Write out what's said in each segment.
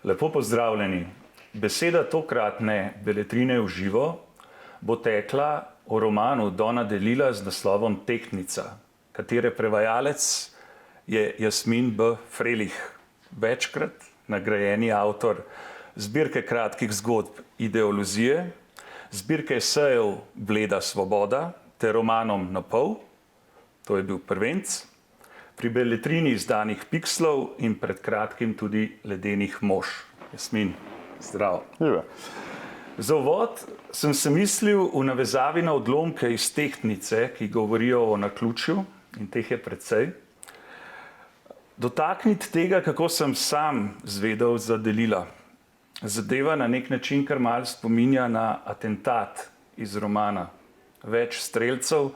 Lepo pozdravljeni. Beseda tokratne beletrine v živo bo tekla o romanu Dona DeLilla z naslovom Tehtnica, katere prevajalec je Jasmin B. Frelih, večkrat nagrajeni avtor zbirke kratkih zgodb Ideolozije, zbirke esejev Bleda svoboda ter romanom Napol, to je bil prvenc, pri beletrini izdanih Pikslov in pred kratkim tudi Ledenih mož. Jasmin, zdrav. Živa. Za uvod sem se mislil v navezavi na odlomke iz Tehtnice, ki govorijo o naključju, in teh je precej, dotakniti tega, kako sem sam zvedel za DeLilla. Zadeva na nek način kar malo spominja na atentat iz romana. Več strelcev,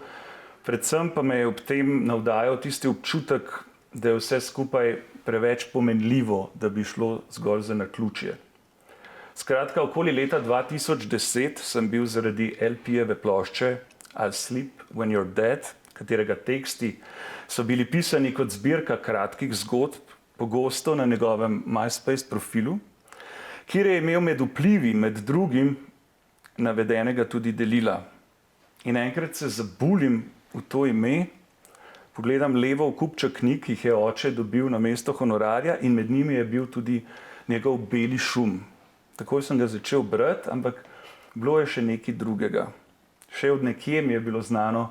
predvsem pa me je ob tem navdajal tisti občutek, da je vse skupaj preveč pomenljivo, da bi šlo zgolj za naključje. Skratka, okoli leta 2010 sem bil zaradi LP-jeve plošče I'll Sleep When You're Dead, katerega teksti so bili pisani kot zbirka kratkih zgodb, pogosto na njegovem MySpace profilu, kjer je imel med vplivi, med drugim, navedenega tudi DeLilla. In enkrat se zabulim v to ime, pogledam levo v kupček knjig, ki jih je oče dobil na mesto honorarja, in med njimi je bil tudi njegov Beli šum. Takoj sem ga začel brati, ampak bilo je še nekaj drugega. Še od nekje mi je bilo znano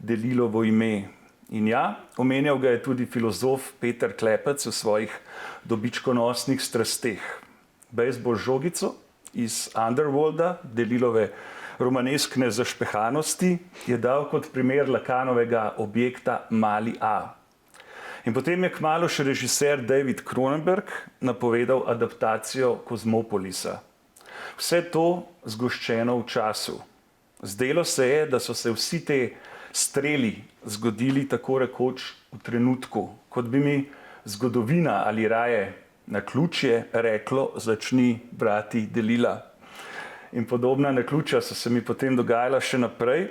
DeLillovo ime. In ja, omenjal ga je tudi filozof Peter Klepec v svojih dobičkonosnih strasteh. Bejzbol žogico iz Underworlda, DeLillove romaneskne zašpehanosti, je dal kot primer Lakanovega objekta Mali A. In potem je kmalu še režiser David Cronenberg napovedal adaptacijo Kozmopolisa. Vse to zgoščeno v času. Zdelo se je, da so se vsi te streli zgodili tako rekoč v trenutku, kot bi mi zgodovina ali raje naključje reklo, začni brati DeLilla. In podobna naključja so se mi potem dogajala še naprej.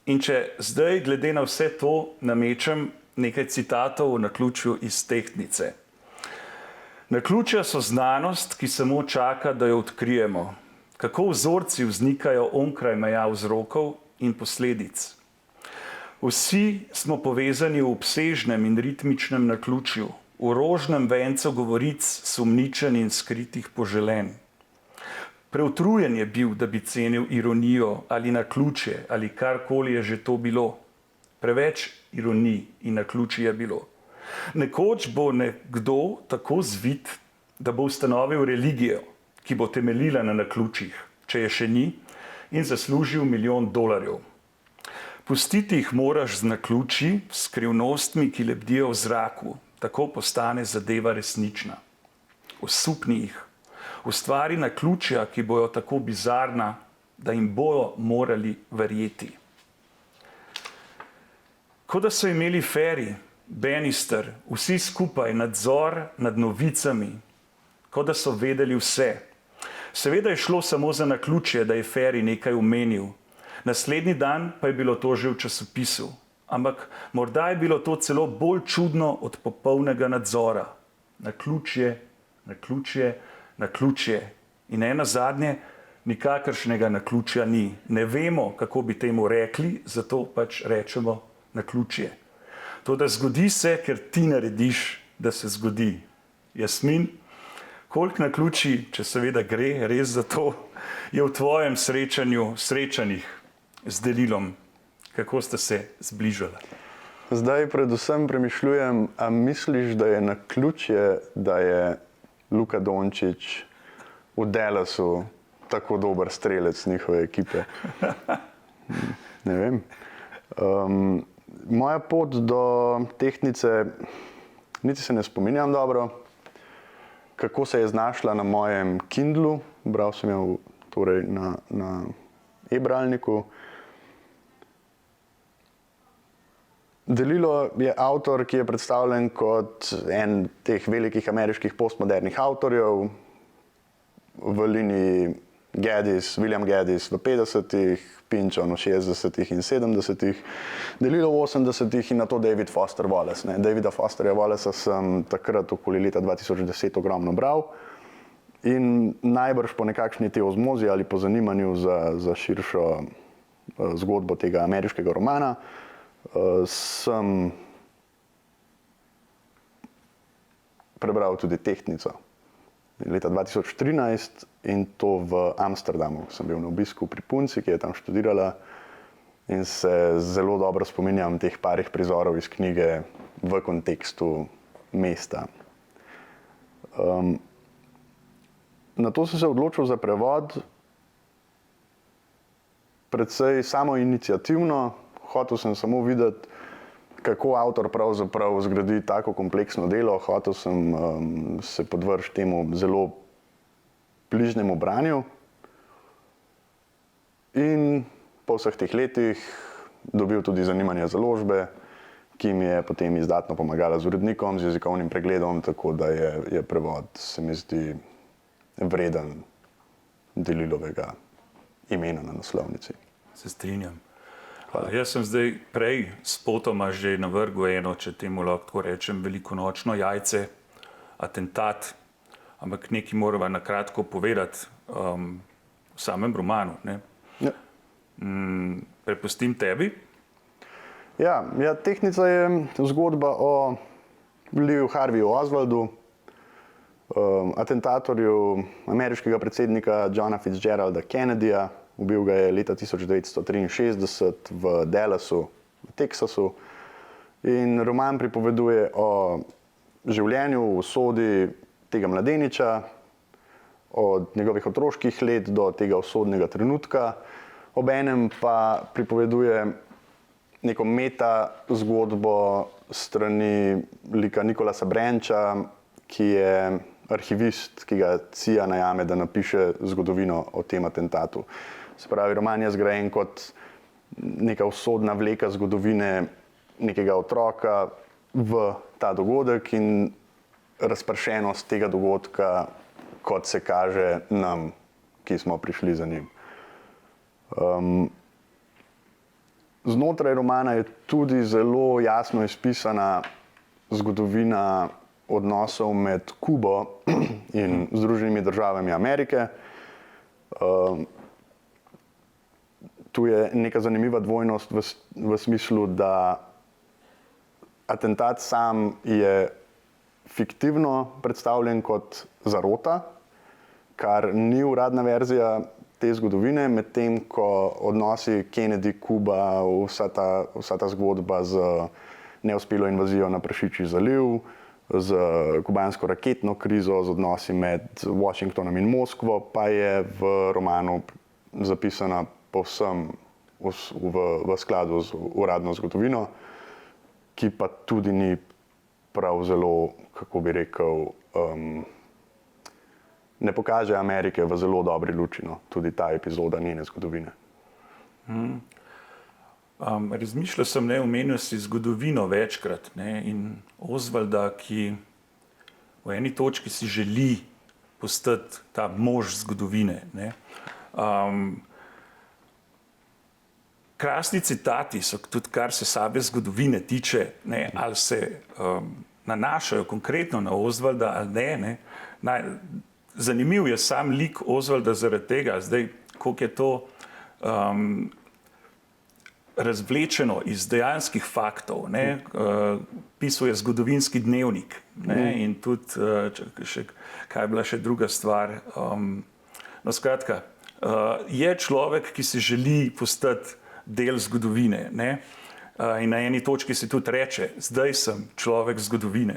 In če zdaj, glede na vse to, namečem nekaj citatov o naključju iz Tehtnice. Naključja so znanost, ki samo čaka, da jo odkrijemo. Kako vzorci vznikajo onkraj meja vzrokov in posledic. Vsi smo povezani v obsežnem in ritmičnem naključju, v rožnem vencu govoric sumničen in skritih poželen. Preutrujen je bil, da bi cenil ironijo ali naključje ali karkoli je že to bilo. Preveč ironij in naključij je bilo. Nekoč bo nekdo tako zvit, da bo ustanovil religijo, ki bo temeljila na naključjih, če je še ni, in zaslužil $1 milijon. Pustiti jih moraš z naključji, s skrivnostmi, ki lebdijo v zraku, tako postane zadeva resnična. Osupni jih. Ustvari naključja, ki bojo tako bizarna, da jim bojo morali verjeti. Kot da so imeli Ferry, Bannister, vsi skupaj nadzor nad novicami, kot da so vedeli vse. Seveda je šlo samo za naključje, da je Ferry nekaj omenil. Naslednji dan pa je bilo to že v časopisu. Ampak morda je bilo to celo bolj čudno od popolnega nadzora. Naključje, naključje, naključje. In nenazadnje, nikakršnega naključja ni. Ne vemo, kako bi temu rekli, zato pač rečemo naključje. To, da zgodi se, ker ti narediš, da se zgodi. Jasmin, koliko naključij, če seveda gre res za to, je v tvojem srečanjih z DeLillom? Kako ste se zbližali? Zdaj predvsem premišljujem, a misliš, da je naključje, da je Luka Dončić v Dallasu tako dober strelec njihove ekipe? Ne vem. Moja pot do Tehtnice, niti se ne spominjam dobro, kako se je znašla na mojem Kindlu, bral sem jo torej na e-bralniku. DeLillo je avtor, ki je predstavljen kot en teh velikih ameriških postmodernih avtorjev v liniji William Gaddis v 50-ih, Pynchon v 60-ih in 70-ih, DeLillo v 80-ih in nato David Foster Wallace. Davida Fosterja Wallacea sem takrat okoli leta 2010 ogromno bral. In najbrž po nekakšni te ozmozi ali po zanimanju za širšo zgodbo tega ameriškega romana sem prebral tudi Tehtnico leta 2013 in to v Amsterdamu. Sem bil na obisku pri punci, ki je tam študirala in se zelo dobro spominjam teh parih prizorov iz knjige v kontekstu mesta. Na to sem se odločil za prevod precej samoiniciativno. Hotel sem samo videti, kako avtor pravzaprav zgradi tako kompleksno delo. Hotel sem se podvrči temu zelo bližnjemu branju. In po vseh teh letih dobil tudi zanimanje založbe, ki mi je potem izdatno pomagala z urednikom, z jezikovnim pregledom, tako da je prevod, se mi zdi, vreden Delilovega imena na naslovnici. Se strinjam. Jaz sem zdaj prej spotoma že navrgel eno, če temu lahko tako rečem, velikonočno jajce, atentat, ampak nekaj morava na kratko povedati v samem romanu. Ne? Ja. Prepustim tebi. Ja, Tehtnica je zgodba o Leeju Harveyju Oswaldu, atentatorju ameriškega predsednika Johna Fitzgeralda Kennedyja. Ubil ga je leta 1963 v Dallasu, v Teksasu. In roman pripoveduje o življenju, usodi tega mladeniča, od njegovih otroških let do tega usodnega trenutka. Obenem pa pripoveduje neko meta zgodbo strani lika Nicolasa Brancha, ki je arhivist, ki ga CIA najame, da napiše zgodovino o tem atentatu. Se pravi, roman je zgrajen kot neka usodna vleka zgodovine nekega otroka v ta dogodek in razpršenost tega dogodka, kot se kaže nam, ki smo prišli za njim. Znotraj romana je tudi zelo jasno izpisana zgodovina odnosov med Kubo in Združenimi državami Amerike. Tu je neka zanimiva dvojnost v smislu, da atentat sam je fiktivno predstavljen kot zarota, kar ni uradna verzija te zgodovine, medtem ko odnosi Kennedy-Kuba, vsa ta zgodba z neuspelo invazijo na Prašičji zaliv, z kubansko raketno krizo, z odnosi med Washingtonom in Moskvo, pa je v romanu zapisana povsem v skladu z uradno zgodovino, ki pa tudi ni prav zelo, kako bi rekel, ne pokaže Amerike v zelo dobri luči, no, tudi ta epizoda njene zgodovine. Razmišljal sem, omenil si zgodovino večkrat, in Oswalda, ki v eni točki si želi postati ta mož zgodovine. Krasni citati so tudi, kar se same zgodovine tiče, ali se nanašajo konkretno na Oswalda ali ne. Zanimiv je sam lik Oswalda zaradi tega, zdaj, koliko je to razvlečeno iz dejanskih faktov. Pisal je zgodovinski dnevnik in tudi, kaj je bila še druga stvar. Skratka, je človek, ki si želi postati del zgodovine. In na eni točki si tudi reče, zdaj sem človek zgodovine.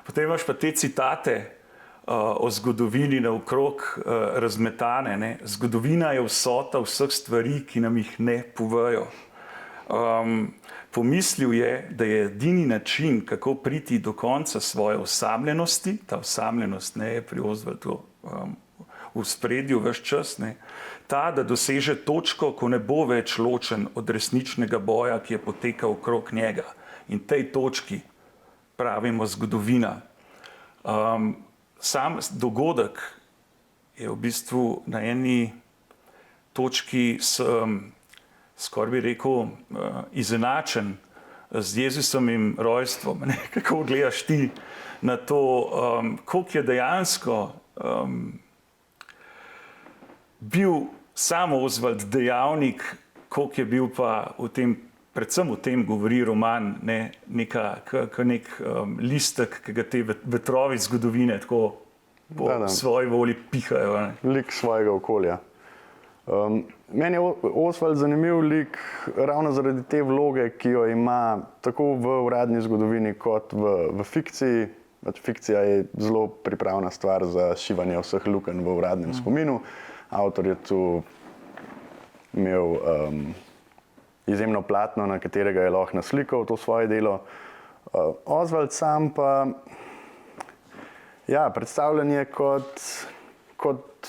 Potem imaš pa te citate o zgodovini naokrog razmetane. Zgodovina je vsota vseh stvari, ki nam jih ne povejo. Pomislil je, da je edini način, kako priti do konca svoje osamljenosti, ta osamljenost je pri Oswaldu v spredju ves čas, ta, da doseže točko, ko ne bo več ločen od resničnega boja, ki je potekal okrog njega. In tej točki pravimo zgodovina. Sam dogodek je v bistvu na eni točki skoraj bi rekel, izenačen z Jezusovim rojstvom. Kako gledaš ti na to, koliko je dejansko bil sam Oswald dejavnik, koliko je bil pa v tem, predvsem v tem govori roman, ne, nek listek, ki ga te vetrovi zgodovine tako po svoji volji pihajo. Ne. Lik svojega okolja. Meni je Oswald zanimiv lik ravno zaradi te vloge, ki jo ima tako v uradni zgodovini kot v fikciji. Fikcija je zelo pripravna stvar za šivanje vseh lukenj v uradnem spominu. Avtor je tu imel izjemno platno, na katerega je lahko naslikal to svoje delo. Oswald sam pa predstavljen je kot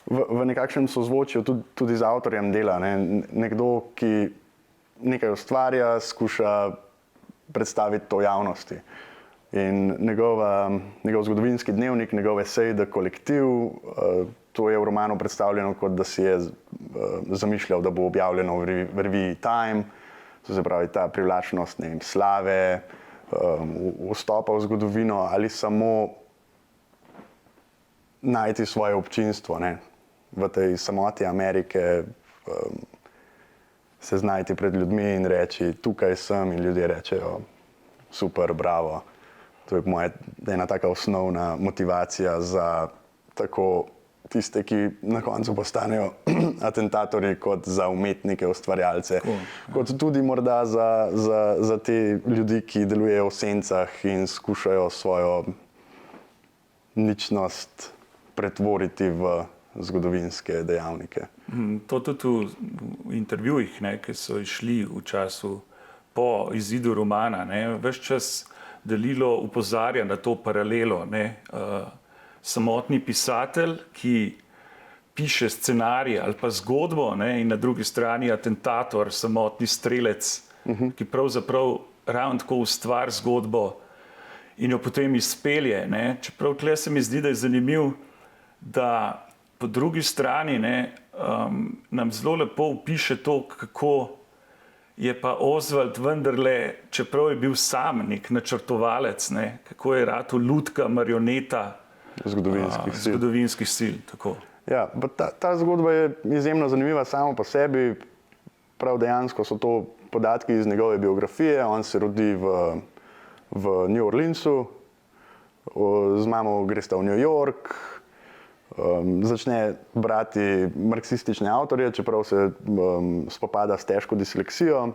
v nekakšnem sozvočju tudi z avtorjem dela. Ne? Nekdo, ki nekaj ustvarja, skuša predstaviti to javnosti. In njegov zgodovinski dnevnik, njegov esej The Collective, to je v romanu predstavljeno, kot da si je zamišljal, da bo objavljeno v reviji Time, to se pravi ta privlačnost slave, vstopa v zgodovino ali samo najti svoje občinstvo, ne? V tej samoti Amerike se znajti pred ljudmi in reči, tukaj sem, in ljudje rečejo, super, bravo. To je moja ena taka osnovna motivacija za tako tiste, ki na koncu postanejo atentatorji, kot za umetnike, ustvarjalce, kot tudi morda za te ljudi, ki delujejo v sencah in skušajo svojo ničnost pretvoriti v zgodovinske dejavnike. To tudi v intervjujih, ne, ki so išli v času po izidu romana, ne, ves čas Delilo upozarja na to paralelo. Ne, samotni pisatelj, ki piše scenarij ali pa zgodbo, ne, in na drugi strani atentator, samotni strelec, ki pravzaprav ravno tako ustvari zgodbo in jo potem izpelje. Ne. Čeprav tle se mi zdi, da je zanimiv, da po drugi strani nam zelo lepo opiše to, kako je pa Oswald vendarle, čeprav je bil sam nek načrtovalec, ne, kako je ratal lutka, marioneta zgodovinskih sil. Tako. Ja, ta zgodba je izjemno zanimiva samo po sebi. Prav dejansko so to podatki iz njegove biografije. On se rodi v New Orleansu, z mamo gresta v New York, začne brati marksistične avtorje, čeprav se spopada s težko disleksijo.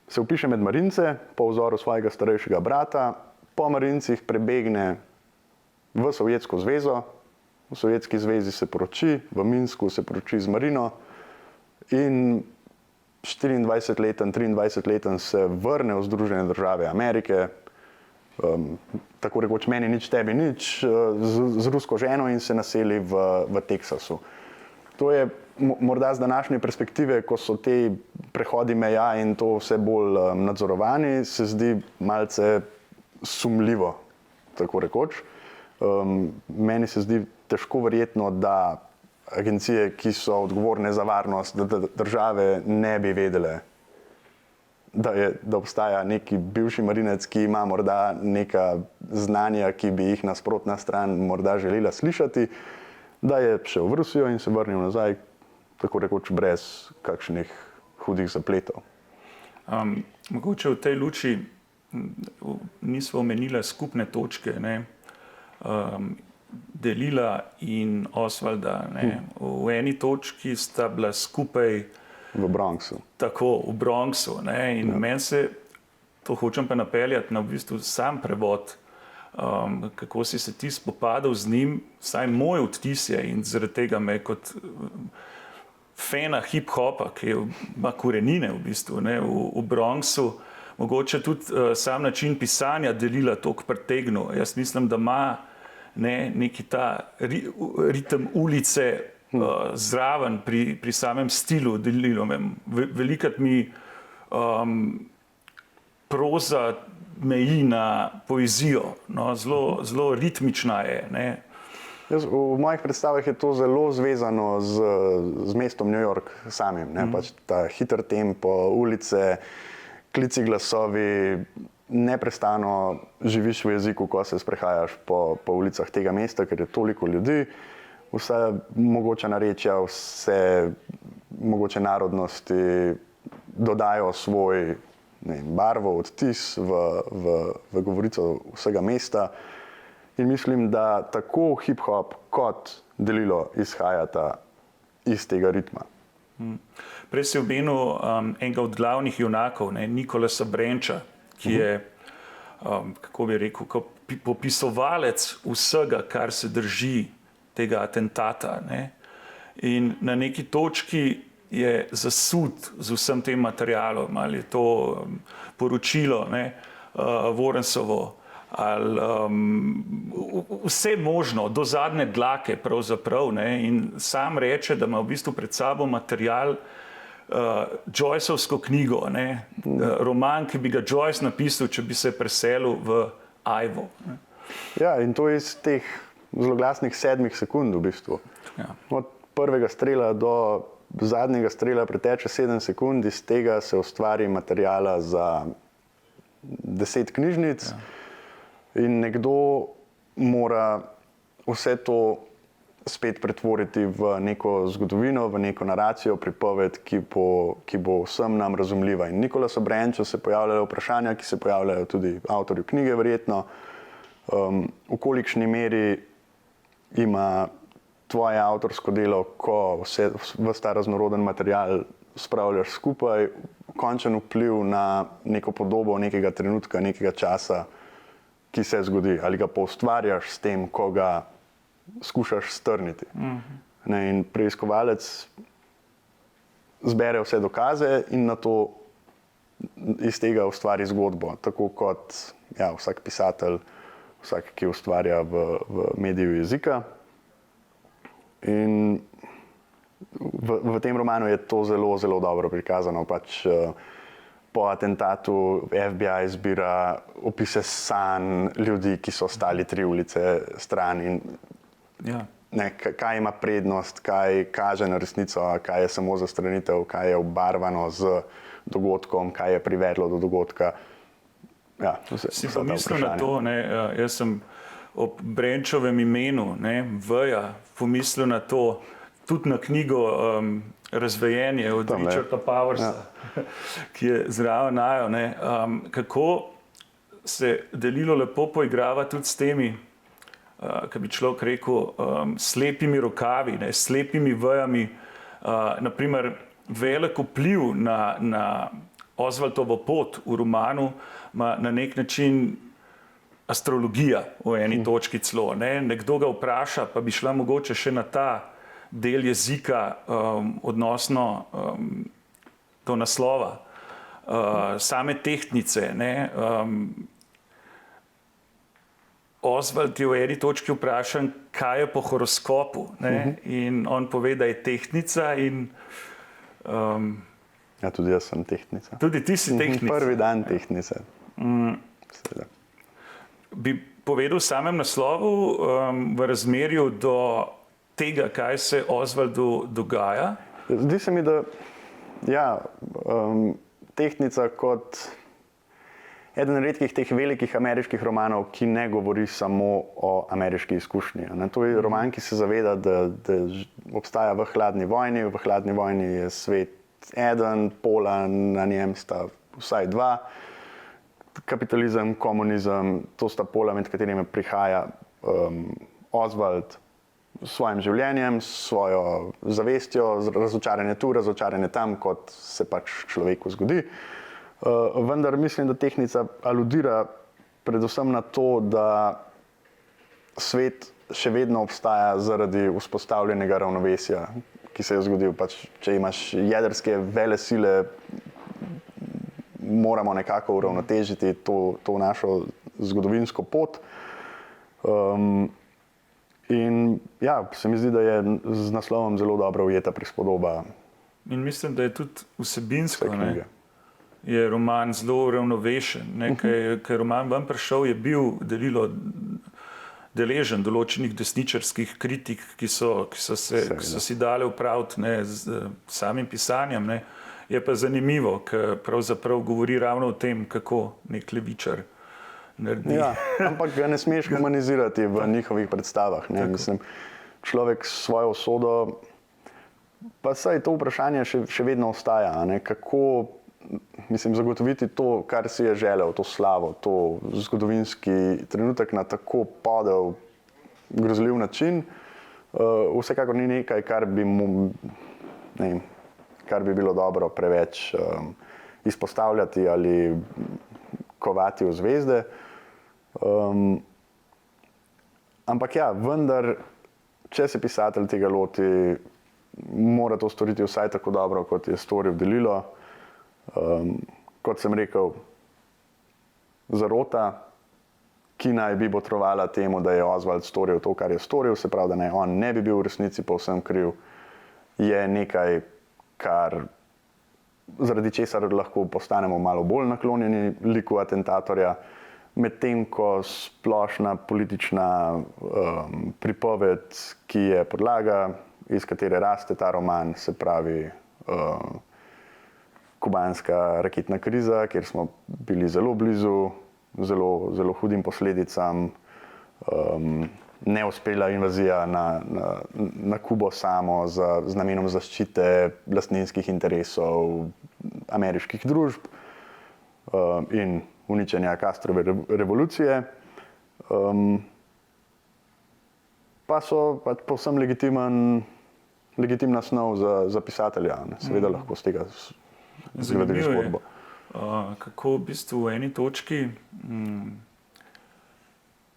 Se vpiše med marince po vzoru svojega starejšega brata, po marincih prebegne v Sovjetsko zvezo, v Sovjetski zvezi se poroči, v Minsku se poroči z marino in 24-leten, 23-leten se vrne v Združene države Amerike, tako rekoč meni nič, tebi nič, z rusko ženo in se naseli v Teksasu. To je morda z današnje perspektive, ko so te prehodi meja in to vse bolj nadzorovani, se zdi malce sumljivo, tako rekoč. Meni se zdi težko verjetno, da agencije, ki so odgovorne za varnost države, ne bi vedele, da obstaja neki bivši marinec, ki ima morda neka znanja, ki bi jih nasprotna stran morda želela slišati, da je šel v Rusijo in se vrnil nazaj, tako rekoč brez kakšnih hudih zapletov. Mogoče v tej luči nismo omenila skupne točke, ne? Delila in Oswalda. Ne? V eni točki sta bila skupaj v Bronxu. Tako, v Bronxu. Ne? In meni se, to hočem pa napeljati na v bistvu sam prevod, kako si se ti spopadal z njim, vsaj moj odtis je in zaradi tega me kot fana hip-hopa, ki ima korenine v bistvu, ne? V Bronxu, mogoče tudi sam način pisanja Delila toliko pritegnil. Jaz mislim, da ima neki ta ritem ulice zraven pri samem stilu Delilovem. Velikrat mi proza meji na poezijo, no, zelo ritmična je. Ne. V mojih predstavah je to zelo zvezano z mestom New York samim. Ne. Pač ta hiter tempo, ulice, klici glasovi, neprestano živiš v jeziku, ko se sprehajaš po ulicah tega mesta, ker je toliko ljudi. vse mogoče narečja, vse mogoče narodnosti dodajo svoj barvo, odtis v govorico vsega mesta. In mislim, da tako hip-hop kot Delilo izhajata iz tega ritma. Prej si omenil enega od glavnih junakov, Nikolasa Brenča, ki je, kako bi rekel, popisovalec vsega, kar se drži tega atentata. In na neki točki je zasut z vsem tem materialom, ali je to poročilo Warrensovo, ali vse možno, do zadnje dlake pravzaprav, in sam reče, da ima v bistvu pred sabo material, Joyceovsko knjigo, roman, ki bi ga Joyce napisal, če bi se preselil v Iowa. Ja, in to iz teh zloglasnih 7 sekund v bistvu. Ja. Od prvega strela do zadnjega strela preteče 7 sekund, iz tega se ustvari materijala za 10 knjižnic. Ja. In nekdo mora vse to spet pretvoriti v neko zgodovino, v neko naracijo, pripoved, ki bo vsem nam razumljiva. In Nikolasu Brenču se pojavljajo vprašanja, ki se pojavljajo tudi avtorju knjige verjetno, v kolikšni meri ima tvoje avtorsko delo, ko ves ta raznoroden material spravljaš skupaj, končen vpliv na neko podobo nekega trenutka, nekega časa, ki se zgodi, ali ga poustvarjaš s tem, ko ga skušaš strniti. In preiskovalec zbere vse dokaze in nato iz tega ustvari zgodbo, tako kot vsak pisatelj, vsak, ki ustvarja v mediju jezika. In v tem romanu je to zelo, zelo dobro prikazano. Po atentatu FBI zbira opise sanj ljudi, ki so ostali 3 ulice stran in kaj ima prednost, kaj kaže na resnico, kaj je samo zastranitev, kaj je obarvano z dogodkom, kaj je privedlo do dogodka. Si pomislil na to, jaz sem ob Brenčovem imenu, Veja, pomislil na to, tudi na knjigo Razvejenje od Richarda Powersa, ki je zraven najo, kako se Delilo lepo poigrava tudi s temi, kaj bi človek rekel, slepimi rokavi, slepimi vejami. Naprimer, velik vpliv na Osvaldovo pot v romanu ima na nek način astrologija v eni točki celo. Nekdo ga vpraša, pa bi šla mogoče še na ta del jezika odnosno do naslova, same tehtnice. Osvald je v eni točki vprašan, kaj je po horoskopu, in on pove, da je tehtnica in tudi jaz sem tehtnica. Tudi ti si tehtnica. Prvi dan tehtnice. Bi povedal v samem naslovu v razmerju do tega, kaj se Osvaldu dogaja? Zdi se mi, da tehtnica kot eden redkih teh velikih ameriških romanov, ki ne govori samo o ameriški izkušnji. To je roman, ki se zaveda, da obstaja v hladni vojni. V hladni vojni je svet eden, pola na njem sta vsaj 2. Kapitalizem, komunizem, to sta pola, med katerimi prihaja Osvald s svojim življenjem, s svojo zavestjo, razočaranje tu, razočaranje tam, kot se pač človeku zgodi. Vendar mislim, da tehtnica aludira predvsem na to, da svet še vedno obstaja zaradi vzpostavljenega ravnovesja, ki se je zgodil. Če imaš jedrske velesile, moramo nekako uravnotežiti to našo zgodovinsko pot. In se mi zdi, da je z naslovom zelo dobro ujeta prispodoba. In mislim, da je tudi vsebinsko, je roman zelo uravnovešen. Ker roman ven prišel, je bil Delilo deležen določenih desničarskih kritik, ki so si dali opraviti z samim pisanjem. Je pa zanimivo, ker pravzaprav govori ravno o tem, kako nek levičar naredi. Ampak ga ne smeš humanizirati v njihovih predstavah. Mislim, človek svojo usodo, pa saj to vprašanje še vedno ostaja, ne? Kako zagotoviti to, kar si je želel, to slavo, to zgodovinski trenutek na tako podel, grozljiv način, vsekakor ni nekaj, kar bi bilo dobro preveč izpostavljati ali kovati v zvezde. Ampak ja, vendar, če se pisatelj tega loti, mora to storiti vsaj tako dobro, kot je storil Delilo. Kot sem rekel, zarota, ki naj bi botrovala temu, da je Oswald storil to, kar je storil, se pravi, da naj on ne bi bil v resnici povsem kriv, je nekaj, zaradi česar lahko postanemo malo bolj naklonjeni liku atentatorja, medtem ko splošna politična pripoved, ki je podlaga, iz katere raste ta roman, se pravi kubanska raketna kriza, kjer smo bili zelo blizu zelo hudim posledicam, neuspela invazija na Kubo samo z namenom zaščite lastninskih interesov ameriških družb in uničenja Castrove revolucije, pa so povsem legitimna snov za pisatelja. Seveda lahko z tega zgradiš zgodbo. Kako v bistvu v eni točki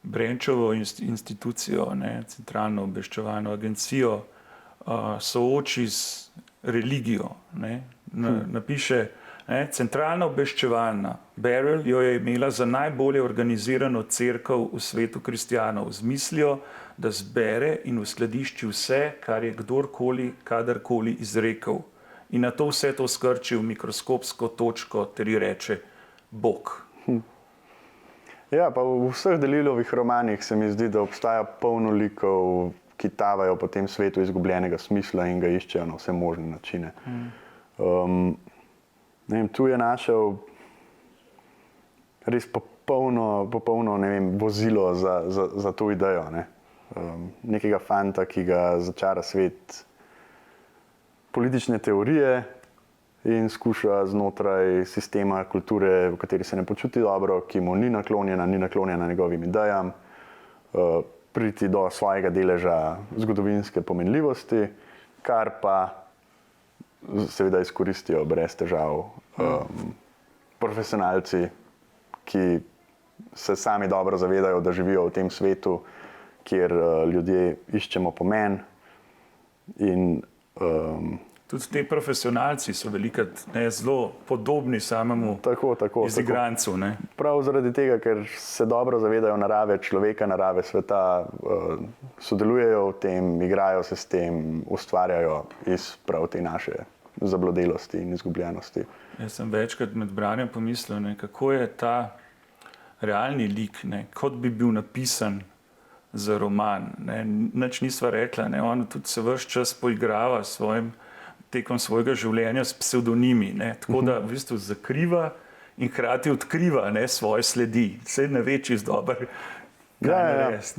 Brenčovo institucijo, centralno obveščevalno agencijo, sooči z religijo. Napiše, centralna obveščevalna, Beryl jo je imela za najbolje organizirano cerkev v svetu kristjanov, z mislijo, da zbere in uskladišči vse, kar je kdorkoli, kadarkoli izrekel. In na to vse to skrči v mikroskopsko točko ter ji reče Bog. Ja, pa v vseh Delilovih romanih se mi zdi, da obstaja polno likov, ki tavajo po tem svetu izgubljenega smisla in ga iščejo na vse možne načine. Tu je našel res popolno vozilo za to idejo. Nekega fanta, ki ga začara svet politične teorije in skuša znotraj sistema kulture, v kateri se ne počuti dobro, ki mu ni naklonjena njegovim idejam, priti do svojega deleža zgodovinske pomenljivosti, kar pa seveda izkoristijo brez težav profesionalci, ki se sami dobro zavedajo, da živijo v tem svetu, kjer ljudje iščemo pomen in tudi ti profesionalci so velikokrat zelo podobni samemu izigrancu. Prav zaradi tega, ker se dobro zavedajo narave človeka, narave sveta, sodelujejo v tem, igrajo se s tem, ustvarjajo iz prav te naše zablodelosti in izgubljenosti. Jaz sem večkrat med branjem pomislil, kako je ta realni lik, kot bi bil napisan za roman. Nič nisva rekla, on tudi se ves čas poigrava tekom svojega življenja s psevdonimi, tako da v bistvu zakriva in hkrati odkriva svoje sledi. Saj ne ve čisto dobro, kaj je res.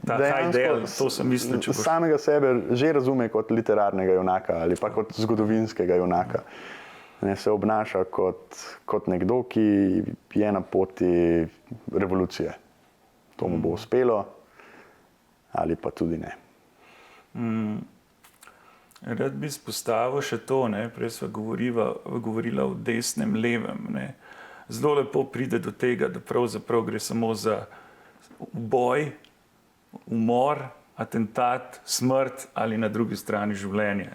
Ta Hajdel, to sem mislil. Samega sebe že razume kot literarnega junaka ali pa kot zgodovinskega junaka. Se obnaša kot nekdo, ki je na poti revolucije. To mu bo uspelo ali pa tudi ne. Rad bi izpostavil še to, prej sva govorila o desnem, levem. Zelo lepo pride do tega, da pravzaprav gre samo za boj, umor, atentat, smrt ali na drugi strani življenje.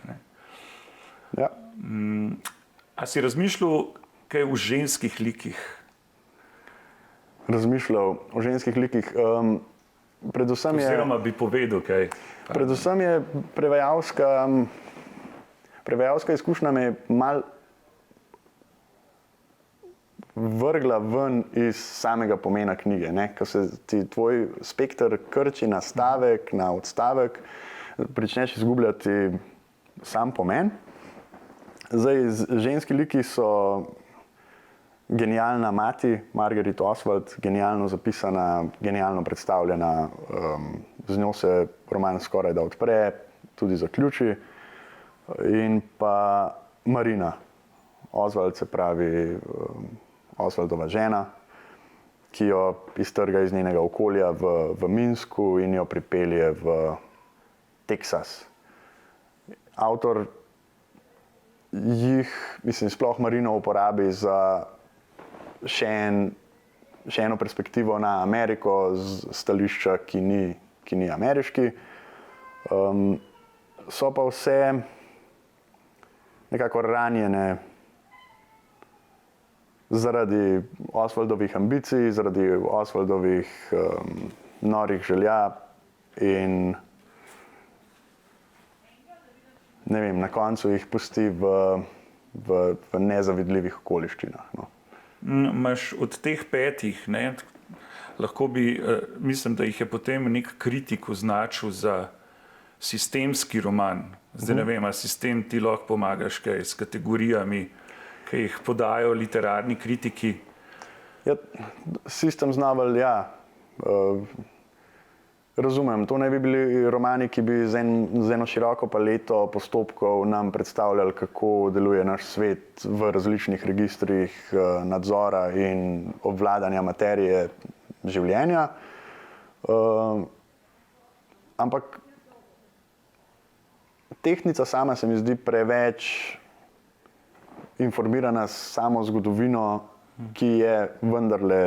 Ja. A si razmišljal kaj o ženskih likih? Razmišljal o ženskih likih. Oziroma bi povedal kaj. Predvsem je prevajalska izkušnja me malo vrgla ven iz samega pomena knjige. Ko se ti tvoj spekter krči na stavek, na odstavek, pričneš izgubljati sam pomen. Ženski liki so genialna mati, Margaret Oswald, genialno zapisana, genialno predstavljena, z njo se roman skoraj da odpre, tudi zaključi. In pa Marina, Oswald, se pravi Oswaldova žena, ki jo iztrga iz njenega okolja v Minsku in jo pripelje v Teksas. Avtor sploh Marino uporabi za še eno perspektivo na Ameriko z stališča, ki ni ameriški. So pa vse nekako ranjene zaradi Oswaldovih ambicij, zaradi Oswaldovih norih želja in ne vem, na koncu jih pusti v nezavidljivih okoliščinah. No. Imaš od teh 5, ne, lahko bi, mislim, da jih je potem nek kritik označil za sistemski roman. Zdaj ne vem, a sistem ti lahko pomagaš kaj s kategorijami, ki jih podajo literarni kritiki? Ja, systems novel, ja. Razumem, to ne bi bili romani, ki bi z eno široko paleto postopkov nam predstavljali, kako deluje naš svet v različnih registrih nadzora in obvladanja materije življenja. Ampak tehtnica sama se mi zdi preveč informirana s samo zgodovino, ki je vendarle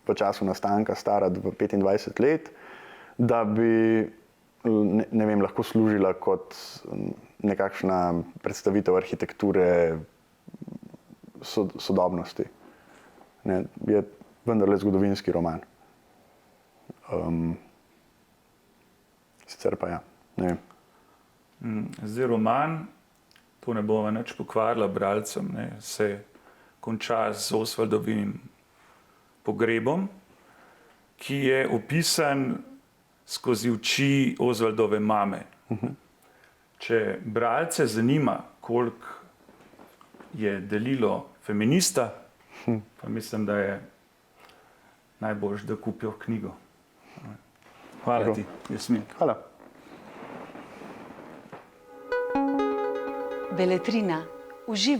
v času nastanka stara 25 let, da bi ne vem, lahko služila kot nekakšna predstavitev arhitekture sodobnosti. Ne, je vendarle zgodovinski roman. Sicer pa ja, ne vem. Zdaj roman, to ne bova nič pokvarila bralcem, ne, se konča z Oswaldovim pogrebom, ki je opisan skozi oči Oswaldove mame. Če bralce zanima, koliko je delilo feminista, pa mislim, da je najboljše, da kupijo knjigo. Hvala ti, Jasmin. Hvala. Beletrina. Uživaj.